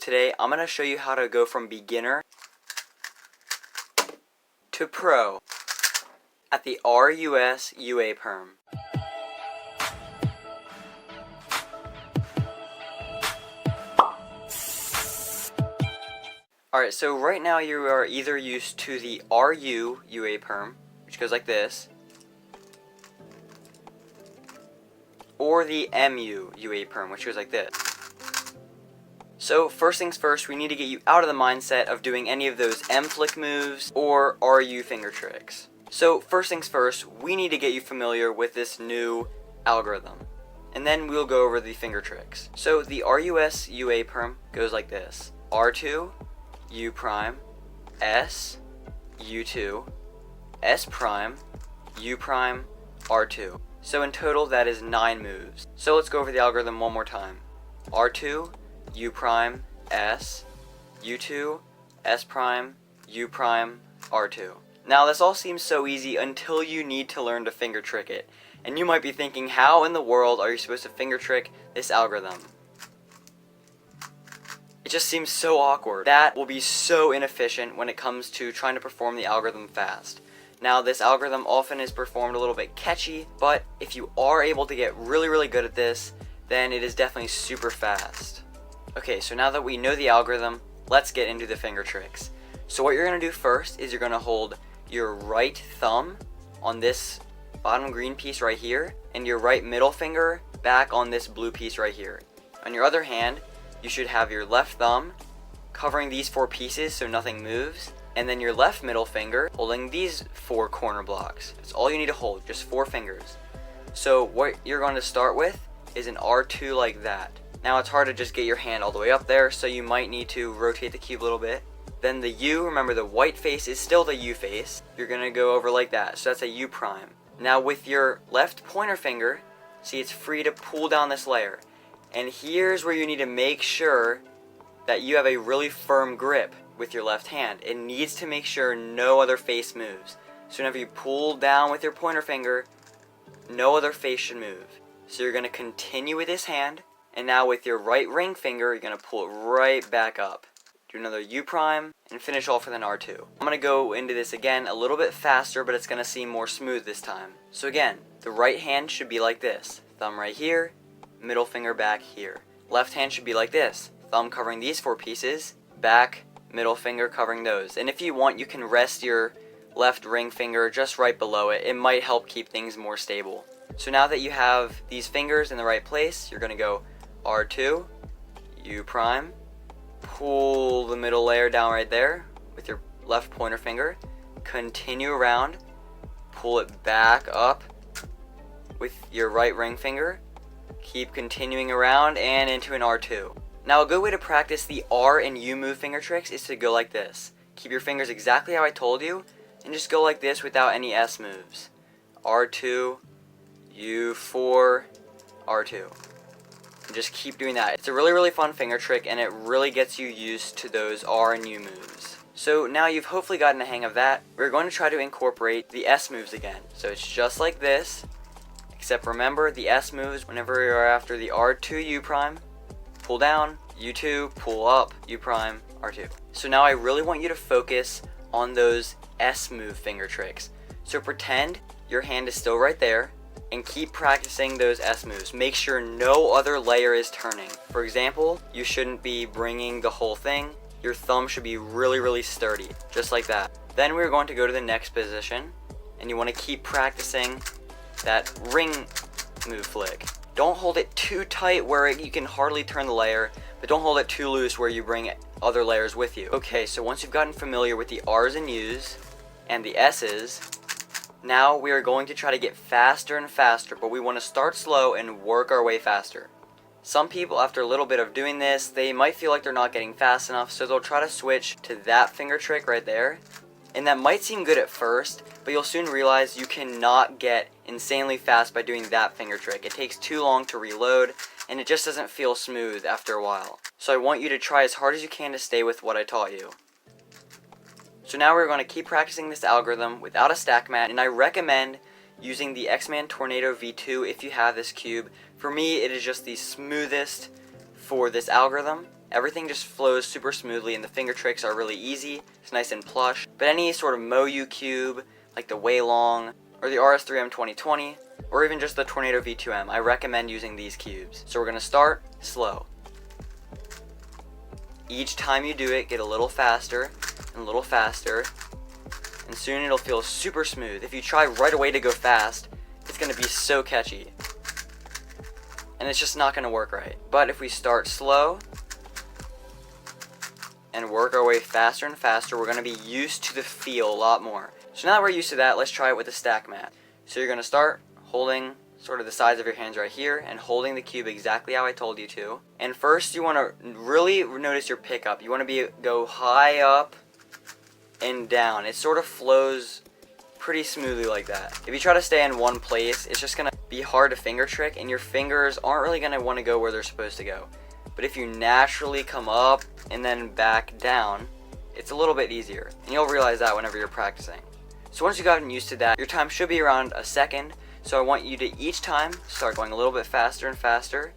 Today I'm going to show you how to go from beginner to pro at the RUS UaPerm. Alright, so right now you are either used to the RU UaPerm, which goes like this, or the MU UaPerm, which goes like this. So first things first, we need to get you out of the mindset of doing any of those M flick moves or RU finger tricks. So first things first, we need to get you familiar with this new algorithm, and then we'll go over the finger tricks. So the RUS UaPerm goes like this: R2, U prime, S, U2, S prime, U prime, R2. So in total that is 9 moves. So let's go over the algorithm one more time. R2, U prime, S, U2, S prime, U prime, R2. Now this all seems so easy until you need to learn to finger trick it. And you might be thinking, how in the world are you supposed to finger trick this algorithm? It just seems so awkward. That will be so inefficient when it comes to trying to perform the algorithm fast. Now this algorithm often is performed a little bit catchy, but if you are able to get really good at this, then it is definitely super fast. Okay, so now that we know the algorithm, let's get into the finger tricks. So what you're going to do first is you're going to hold your right thumb on this bottom green piece right here, and your right middle finger back on this blue piece right here. On your other hand, you should have your left thumb covering these 4 pieces so nothing moves, and then your left middle finger holding these 4 corner blocks. That's all you need to hold, just 4 fingers. So what you're going to start with is an R2 like that. Now it's hard to just get your hand all the way up there, so you might need to rotate the cube a little bit. Then the U, remember the white face is still the U face. You're going to go over like that, so that's a U prime. Now with your left pointer finger, see, it's free to pull down this layer. And here's where you need to make sure that you have a really firm grip with your left hand. It needs to make sure no other face moves. So whenever you pull down with your pointer finger, no other face should move. So you're going to continue with this hand, and now with your right ring finger, you're going to pull it right back up. Do another U prime, and finish off with an R2. I'm going to go into this again a little bit faster, but it's going to seem more smooth this time. So again, the right hand should be like this. Thumb right here, middle finger back here. Left hand should be like this. Thumb covering these 4 pieces, back, middle finger covering those. And if you want, you can rest your left ring finger just right below it. It might help keep things more stable. So now that you have these fingers in the right place, you're going to go R2, U prime, pull the middle layer down right there with your left pointer finger, continue around, pull it back up with your right ring finger, keep continuing around and into an R2. Now a good way to practice the R and U move finger tricks is to go like this. Keep your fingers exactly how I told you, and just go like this without any S moves. R2, U4, R2. And just keep doing that. It's a really fun finger trick, and it really gets you used to those R and U moves. So now you've hopefully gotten a hang of that. We're going to try to incorporate the S moves again. So it's just like this, except remember the S moves whenever you're after the R2 U prime, pull down, U2, pull up, U prime, R2. So now I really want you to focus on those S move finger tricks. So pretend your hand is still right there, and keep practicing those S moves. Make sure no other layer is turning. For example, you shouldn't be bringing the whole thing. Your thumb should be really sturdy, just like that. Then we're going to go to the next position, and you want to keep practicing that ring move flick. Don't hold it too tight where you can hardly turn the layer, but don't hold it too loose where you bring other layers with you. Okay, so once you've gotten familiar with the R's and U's and the S's, now we are going to try to get faster and faster, but we want to start slow and work our way faster. Some people, after a little bit of doing this, they might feel like they're not getting fast enough, so they'll try to switch to that finger trick right there. And that might seem good at first, but you'll soon realize you cannot get insanely fast by doing that finger trick. It takes too long to reload, and it just doesn't feel smooth after a while. So I want you to try as hard as you can to stay with what I taught you. So now we're going to keep practicing this algorithm without a stack mat, and I recommend using the X-Man Tornado V2 if you have this cube. For me, it is just the smoothest for this algorithm. everything just flows super smoothly and the finger tricks are really easy. It's nice and plush. But any sort of Moyu cube, like the Weilong, or the RS3M 2020, or even just the Tornado V2M, I recommend using these cubes. So we're going to start slow. Each time you do it, get a little faster and a little faster, and soon it'll feel super smooth. If you try right away to go fast, it's going to be so catchy, and it's just not going to work right. But if we start slow and work our way faster and faster, we're going to be used to the feel a lot more. So now that we're used to that, let's try it with the stack mat. So you're going to start holding sort of the sides of your hands right here and holding the cube exactly how I told you to. And first you want to really notice your pickup. You want to go high up and down. It sort of flows pretty smoothly like that. If you try to stay in one place, it's just going to be hard to finger trick, and your fingers aren't really going to want to go where they're supposed to go. But if you naturally come up and then back down, it's a little bit easier, and you'll realize that whenever you're practicing. So once you've gotten used to that, your time should be around a second. So I want you to each time start going a little bit faster and faster.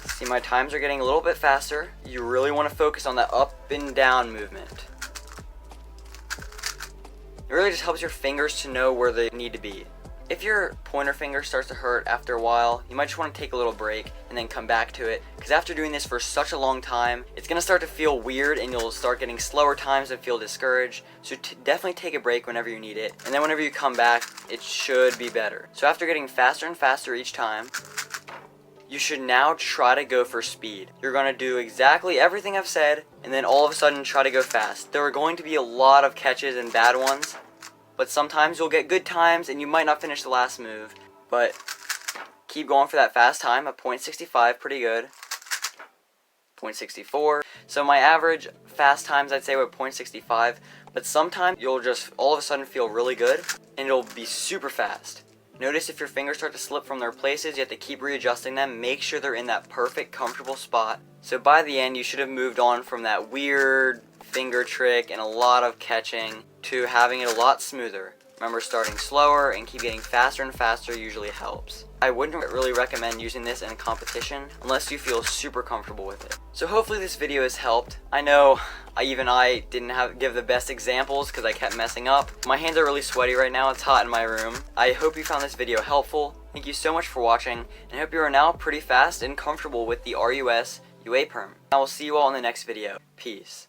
See, my times are getting a little bit faster. You really want to focus on that up and down movement. It really just helps your fingers to know where they need to be. If your pointer finger starts to hurt after a while, you might just want to take a little break and then come back to it, because after doing this for such a long time, it's going to start to feel weird and you'll start getting slower times and feel discouraged. So definitely take a break whenever you need it, and then whenever you come back, it should be better. So after getting faster and faster each time, you should now try to go for speed. You're going to do exactly everything I've said, and then all of a sudden try to go fast. There are going to be a lot of catches and bad ones, but sometimes you'll get good times and you might not finish the last move. But keep going for that fast time. A .65, pretty good. .64. So my average fast times I'd say were .65, but sometimes you'll just all of a sudden feel really good and it'll be super fast. Notice if your fingers start to slip from their places, you have to keep readjusting them. Make sure they're in that perfect, comfortable spot. So by the end, you should have moved on from that weird finger trick and a lot of catching to having it a lot smoother. Remember, starting slower and keep getting faster and faster usually helps. I wouldn't really recommend using this in a competition unless you feel super comfortable with it. So hopefully this video has helped. I know I didn't give the best examples because I kept messing up. My hands are really sweaty right now. It's hot in my room. I hope you found this video helpful. Thank you so much for watching, and I hope you are now pretty fast and comfortable with the RUS UaPerm. I will see you all in the next video. Peace.